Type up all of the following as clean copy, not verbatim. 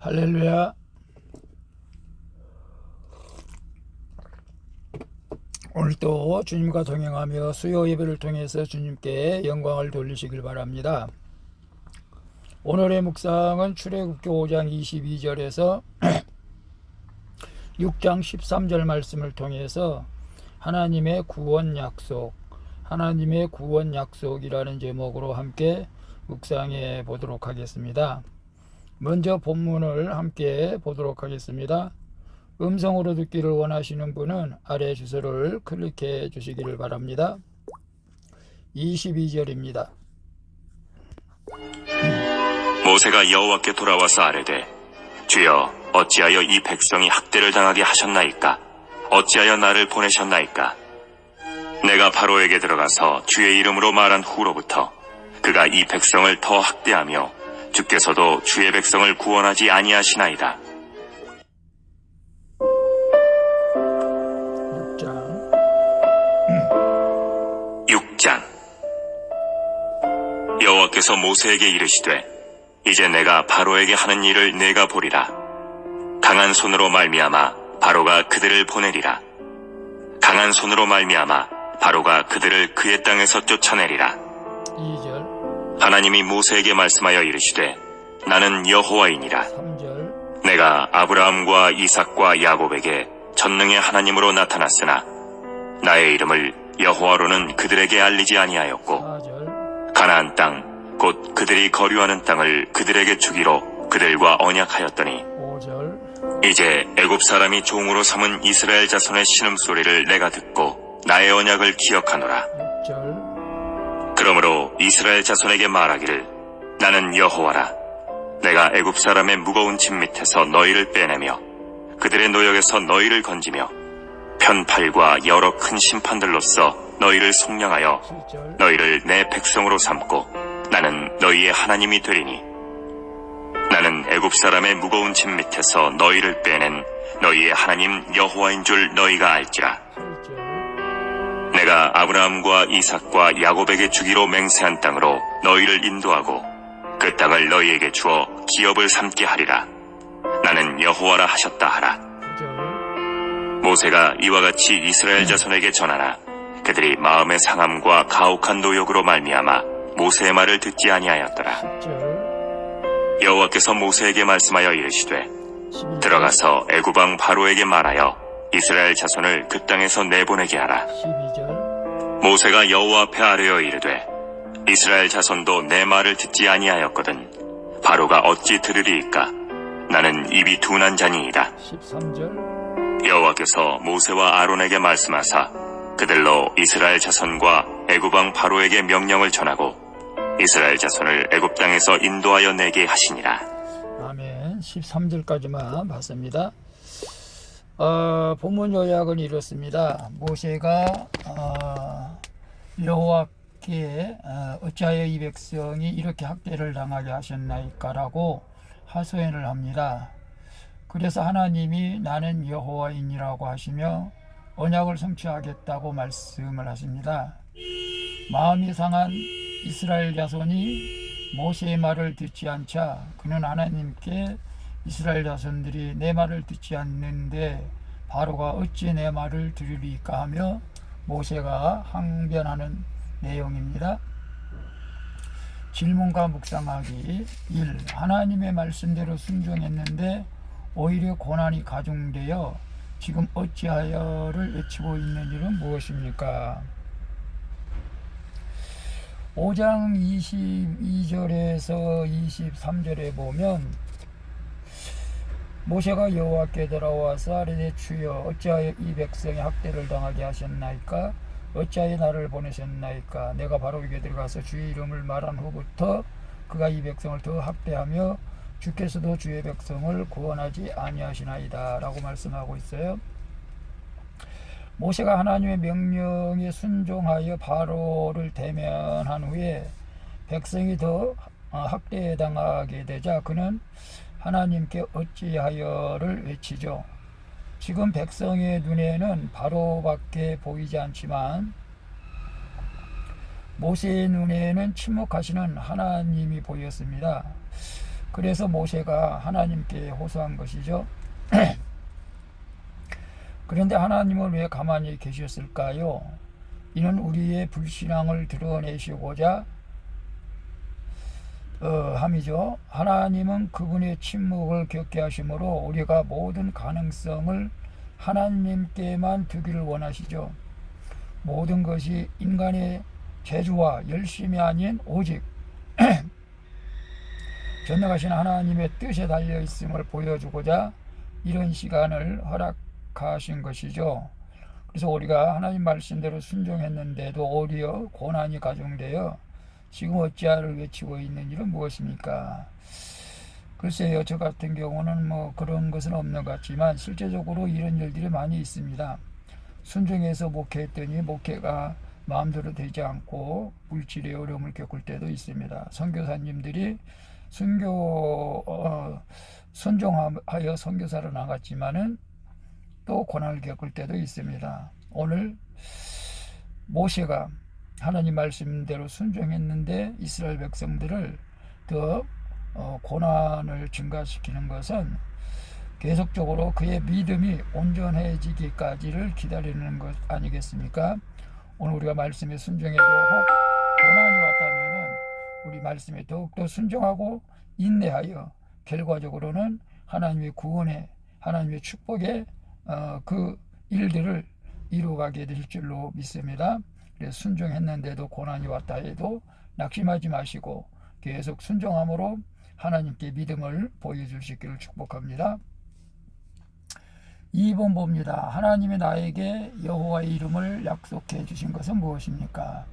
할렐루야. 오늘도 주님과 동행하며 수요 예배를 통해서 주님께 영광을 돌리시길 바랍니다. 오늘의 묵상은 출애굽기 5장 22절에서 6장 13절 말씀을 통해서 하나님의 구원 약속이라는 제목으로 함께 묵상해 보도록 하겠습니다. 먼저 본문을 함께 보도록 하겠습니다. 음성으로 듣기를 원하시는 분은 아래 주소를 클릭해 주시기를 바랍니다. 22절입니다. 모세가 여호와께 돌아와서 아뢰되 주여 어찌하여 이 백성이 학대를 당하게 하셨나이까? 어찌하여 나를 보내셨나이까? 내가 바로에게 들어가서 주의 이름으로 말한 후로부터 그가 이 백성을 더 학대하며 주께서도 주의 백성을 구원하지 아니하시나이다. 6장 여호와께서 모세에게 이르시되 이제 내가 바로에게 하는 일을 내가 보리라. 강한 손으로 말미암아 바로가 그들을 보내리라. 강한 손으로 말미암아 바로가 그들을 그의 땅에서 쫓아내리라. 2절 하나님이 모세에게 말씀하여 이르시되 나는 여호와이니라. 3절 내가 아브라함과 이삭과 야곱에게 전능의 하나님으로 나타났으나 나의 이름을 여호와로는 그들에게 알리지 아니하였고 4절 가나안 땅 곧 그들이 거류하는 땅을 그들에게 주기로 그들과 언약하였더니 5절 이제 애굽 사람이 종으로 삼은 이스라엘 자손의 신음소리를 내가 듣고 나의 언약을 기억하노라. 6절 그러므로 이스라엘 자손에게 말하기를 나는 여호와라. 내가 애굽 사람의 무거운 짐 밑에서 너희를 빼내며 그들의 노역에서 너희를 건지며 편팔과 여러 큰 심판들로써 너희를 속량하여 7절 너희를 내 백성으로 삼고 나는 너희의 하나님이 되리니 나는 애굽 사람의 무거운 짐 밑에서 너희를 빼낸 너희의 하나님 여호와인 줄 너희가 알지라. 8절 내가 아브라함과 이삭과 야곱에게 주기로 맹세한 땅으로 너희를 인도하고 그 땅을 너희에게 주어 기업을 삼게 하리라. 나는 여호와라 하셨다 하라. 9절 모세가 이와 같이 이스라엘 자손에게 전하나 그들이 마음의 상함과 가혹한 노역으로 말미암아 모세의 말을 듣지 아니하였더라. 10절 여호와께서 모세에게 말씀하여 이르시되 11절 들어가서 애굽 왕 바로에게 말하여 이스라엘 자손을 그 땅에서 내보내게 하라. 12절 모세가 여호와 앞에 아뢰어 이르되 이스라엘 자손도 내 말을 듣지 아니하였거든 바로가 어찌 들으리이까? 나는 입이 둔한 자니이다. 13절 여호와께서 모세와 아론에게 말씀하사 그들로 이스라엘 자손과 애굽 왕 바로에게 명령을 전하고 이스라엘 자손을 애굽 땅에서 인도하여 내게 하시니라. 아멘. 13절까지만 봤습니다. 본문 요약은 이렇습니다. 모세가 여호와께 어찌하여 이 백성이 이렇게 학대를 당하게 하셨나이까라고 하소연을 합니다. 그래서 하나님이 나는 여호와이니라고 하시며 언약을 성취하겠다고 말씀을 하십니다. 마음이 상한 이스라엘 자손이 모세의 말을 듣지 않자 그는 하나님께 이스라엘 자손들이 내 말을 듣지 않는데 바로가 어찌 내 말을 들으리까 하며 모세가 항변하는 내용입니다. 질문과 묵상하기 1. 하나님의 말씀대로 순종했는데 오히려 고난이 가중되어 지금 어찌하여를 외치고 있는 일은 무엇입니까? 5장 22절에서 23절에 보면 모세가 여호와께 돌아와서 아뢰되 주여 어찌하여 이 백성이 학대를 당하게 하셨나이까? 어찌하여 나를 보내셨나이까? 내가 바로에게 들어가서 주의 이름을 말한 후부터 그가 이 백성을 더 학대하며 주께서도 주의 백성을 구원하지 아니하시나이다 라고 말씀하고 있어요. 모세가 하나님의 명령에 순종하여 바로를 대면한 후에 백성이 더 학대당하게 되자 그는 하나님께 어찌하여를 외치죠. 지금 백성의 눈에는 바로밖에 보이지 않지만 모세의 눈에는 침묵하시는 하나님이 보였습니다. 그래서 모세가 하나님께 호소한 것이죠. 그런데 하나님은 왜 가만히 계셨을까요? 이는 우리의 불신앙을 드러내시고자 함이죠. 하나님은 그분의 침묵을 겪게 하심으로 우리가 모든 가능성을 하나님께만 두기를 원하시죠. 모든 것이 인간의 재주와 열심이 아닌 오직 전능하신 하나님의 뜻에 달려 있음을 보여주고자 이런 시간을 허락하신 것이죠. 그래서 우리가 하나님 말씀대로 순종했는데도 오히려 고난이 가중되어 지금 어찌하를 외치고 있는 일은 무엇입니까? 글쎄요, 저 같은 경우는 뭐 그런 것은 없는 것 같지만 실제적으로 이런 일들이 많이 있습니다. 순종해서 목회했더니 목회가 마음대로 되지 않고 물질의 어려움을 겪을 때도 있습니다. 선교사님들이 순종하여 선교사로 나갔지만은 또 고난을 겪을 때도 있습니다. 오늘 모세가 하나님 말씀대로 순종했는데 이스라엘 백성들을 더 고난을 증가시키는 것은 계속적으로 그의 믿음이 온전해지기까지를 기다리는 것 아니겠습니까? 오늘 우리가 말씀에 순종해도 혹 고난이 왔다면은 우리 말씀에 더욱더 순종하고 인내하여 결과적으로는 하나님의 구원에 하나님의 축복에 그 일들을 이루어가게 될 줄로 믿습니다. 그래서 순종했는데도 고난이 왔다 해도 낙심하지 마시고 계속 순종함으로 하나님께 믿음을 보여주시기를 축복합니다. 2번 봅니다. 하나님이 나에게 여호와의 이름을 약속해 주신 것은 무엇입니까?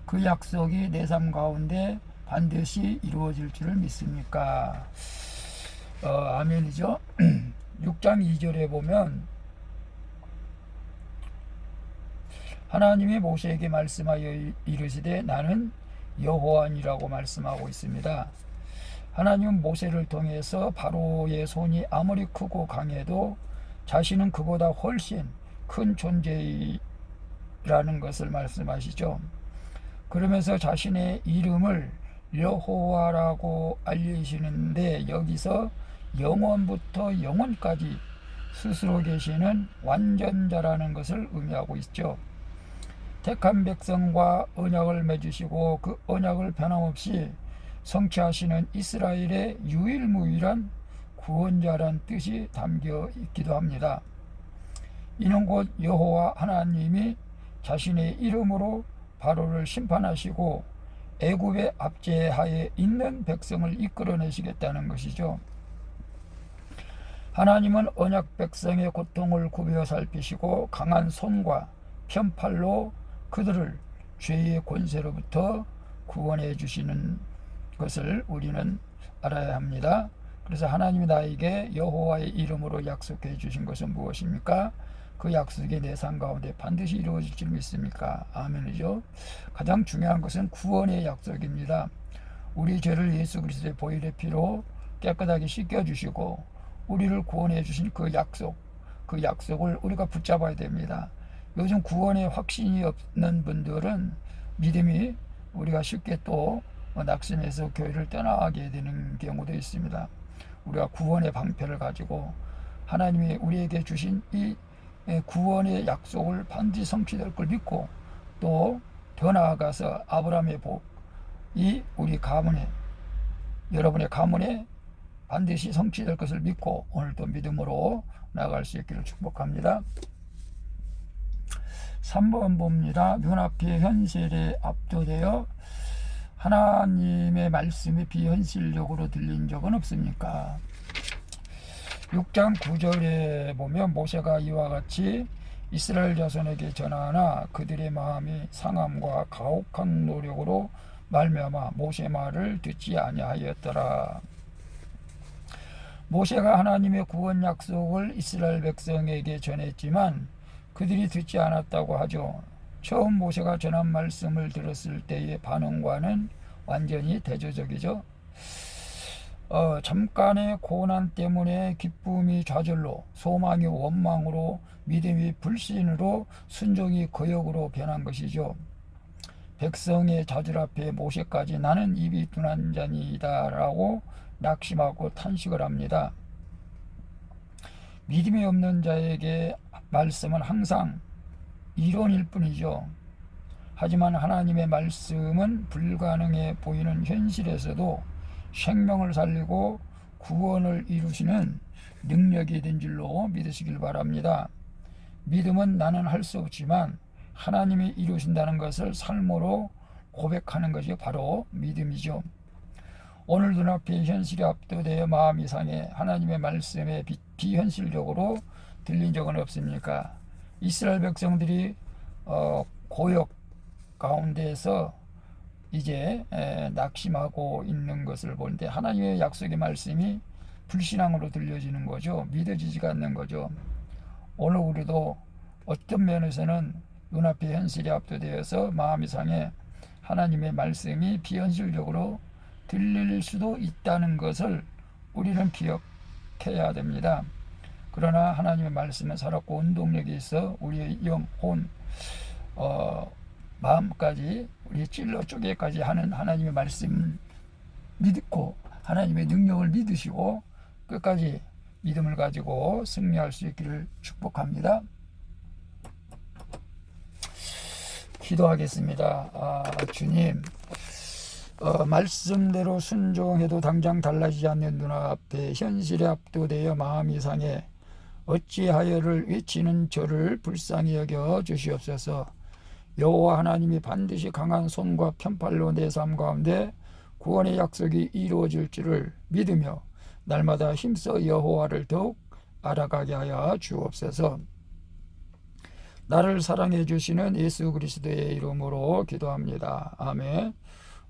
그 약속이 내 삶 가운데 반드시 이루어질 줄을 믿습니까? 아멘이죠. 6장 2절에 보면 하나님이 모세에게 말씀하여 이르시되 나는 여호와니라고 말씀하고 있습니다. 하나님은 모세를 통해서 바로의 손이 아무리 크고 강해도 자신은 그보다 훨씬 큰 존재라는 것을 말씀하시죠. 그러면서 자신의 이름을 여호와라고 알리시는데 여기서 영원부터 영원까지 스스로 계시는 완전자라는 것을 의미하고 있죠. 택한 백성과 언약을 맺으시고 그 언약을 변함없이 성취하시는 이스라엘의 유일무이한 구원자란 뜻이 담겨 있기도 합니다. 이는 곧 여호와 하나님이 자신의 이름으로 바로를 심판하시고 애굽의 압제하에 있는 백성을 이끌어내시겠다는 것이죠. 하나님은 언약 백성의 고통을 굽여 살피시고 강한 손과 편팔로 그들을 죄의 권세로부터 구원해 주시는 것을 우리는 알아야 합니다. 그래서 하나님이 나에게 여호와의 이름으로 약속해 주신 것은 무엇입니까? 그 약속이 내 삶 가운데 반드시 이루어질 줄 믿습니까? 아멘이죠. 가장 중요한 것은 구원의 약속입니다. 우리 죄를 예수 그리스도의 보혈의 피로 깨끗하게 씻겨주시고 우리를 구원해 주신 그 약속을 우리가 붙잡아야 됩니다. 요즘 구원에 확신이 없는 분들은 믿음이 우리가 쉽게 또 낙심해서 교회를 떠나게 되는 경우도 있습니다. 우리가 구원의 방패를 가지고 하나님이 우리에게 주신 이 구원의 약속을 반드시 성취될 걸 믿고 또 더 나아가서 아브라함의 복이 우리 가문에 여러분의 가문에 반드시 성취될 것을 믿고 오늘도 믿음으로 나아갈 수 있기를 축복합니다. 3번 봅니다. 눈앞의 현실에 압도되어 하나님의 말씀이 비현실적으로 들린 적은 없습니까? 6장 9절에 보면 모세가 이와 같이 이스라엘 자손에게 전하나 그들의 마음이 상함과 가혹한 노력으로 말미암아 모세 말을 듣지 아니하였더라. 모세가 하나님의 구원 약속을 이스라엘 백성에게 전했지만 그들이 듣지 않았다고 하죠. 처음 모세가 전한 말씀을 들었을 때의 반응과는 완전히 대조적이죠. 잠깐의 고난 때문에 기쁨이 좌절로, 소망이 원망으로, 믿음이 불신으로, 순종이 거역으로 변한 것이죠. 백성의 좌절 앞에 모세까지 나는 입이 둔한 자니이다 라고 낙심하고 탄식을 합니다. 믿음이 없는 자에게 말씀은 항상 이론일 뿐이죠. 하지만 하나님의 말씀은 불가능해 보이는 현실에서도 생명을 살리고 구원을 이루시는 능력이 된 줄로 믿으시길 바랍니다. 믿음은 나는 할 수 없지만 하나님이 이루신다는 것을 삶으로 고백하는 것이 바로 믿음이죠. 오늘 눈앞에 현실이 압도되어 마음이 상해 하나님의 말씀에 비현실적으로 들린 적은 없습니까? 이스라엘 백성들이 고역 가운데에서 이제 낙심하고 있는 것을 보는데 하나님의 약속의 말씀이 불신앙으로 들려지는 거죠. 믿어지지가 않는 거죠. 오늘 우리도 어떤 면에서는 눈앞의 현실이 압도되어서 마음이 상해 하나님의 말씀이 비현실적으로 들릴 수도 있다는 것을 우리는 기억해야 됩니다. 그러나 하나님의 말씀은 살았고 운동력이 있어 우리의 영, 혼, 마음까지 우리 찔러 쪼개까지 하는 하나님의 말씀 믿고 하나님의 능력을 믿으시고 끝까지 믿음을 가지고 승리할 수 있기를 축복합니다. 기도하겠습니다. 주님, 말씀대로 순종해도 당장 달라지지 않는 눈앞에 현실에 압도되어 마음이 상해 어찌하여를 외치는 저를 불쌍히 여겨 주시옵소서. 여호와 하나님이 반드시 강한 손과 편팔로 내 삶 가운데 구원의 약속이 이루어질 줄을 믿으며 날마다 힘써 여호와를 더욱 알아가게 하여 주옵소서. 나를 사랑해 주시는 예수 그리스도의 이름으로 기도합니다. 아멘.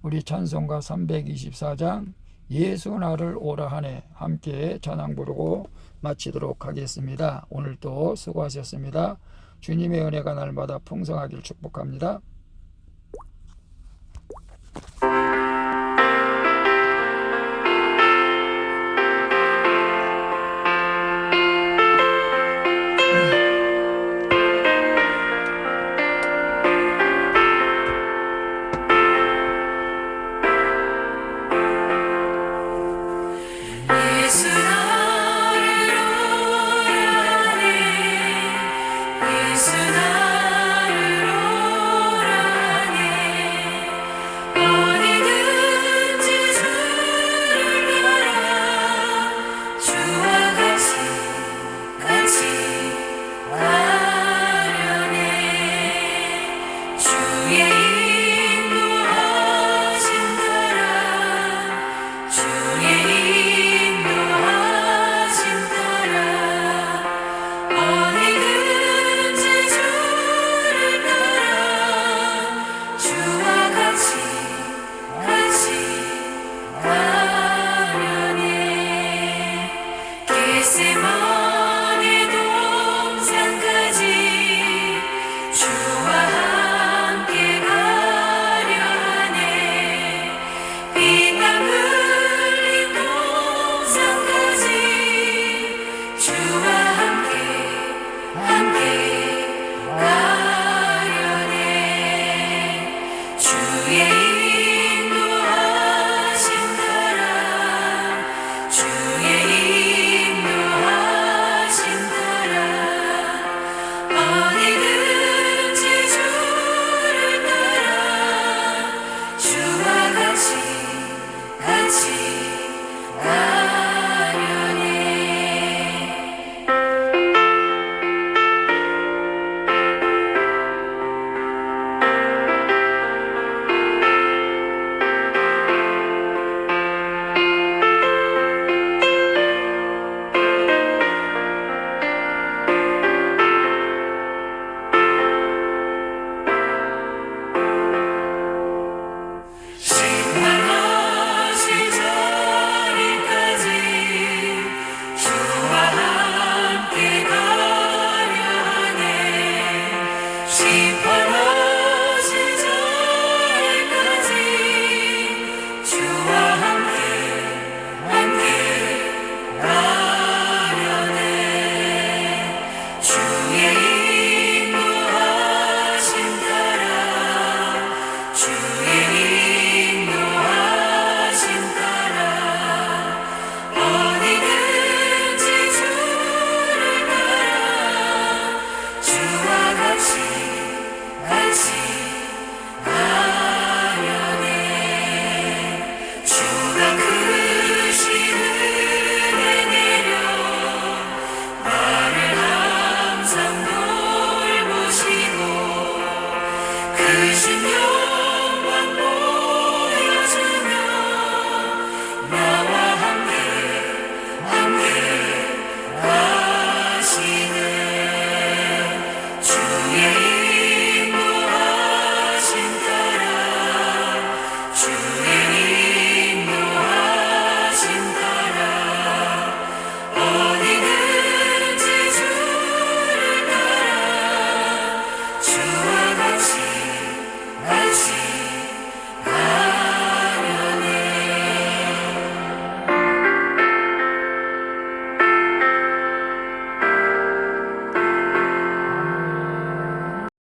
우리 찬송가 324장 예수 나를 오라 하네 함께 찬양 부르고 마치도록 하겠습니다. 오늘도 수고하셨습니다. 주님의 은혜가 날마다 풍성하길 축복합니다.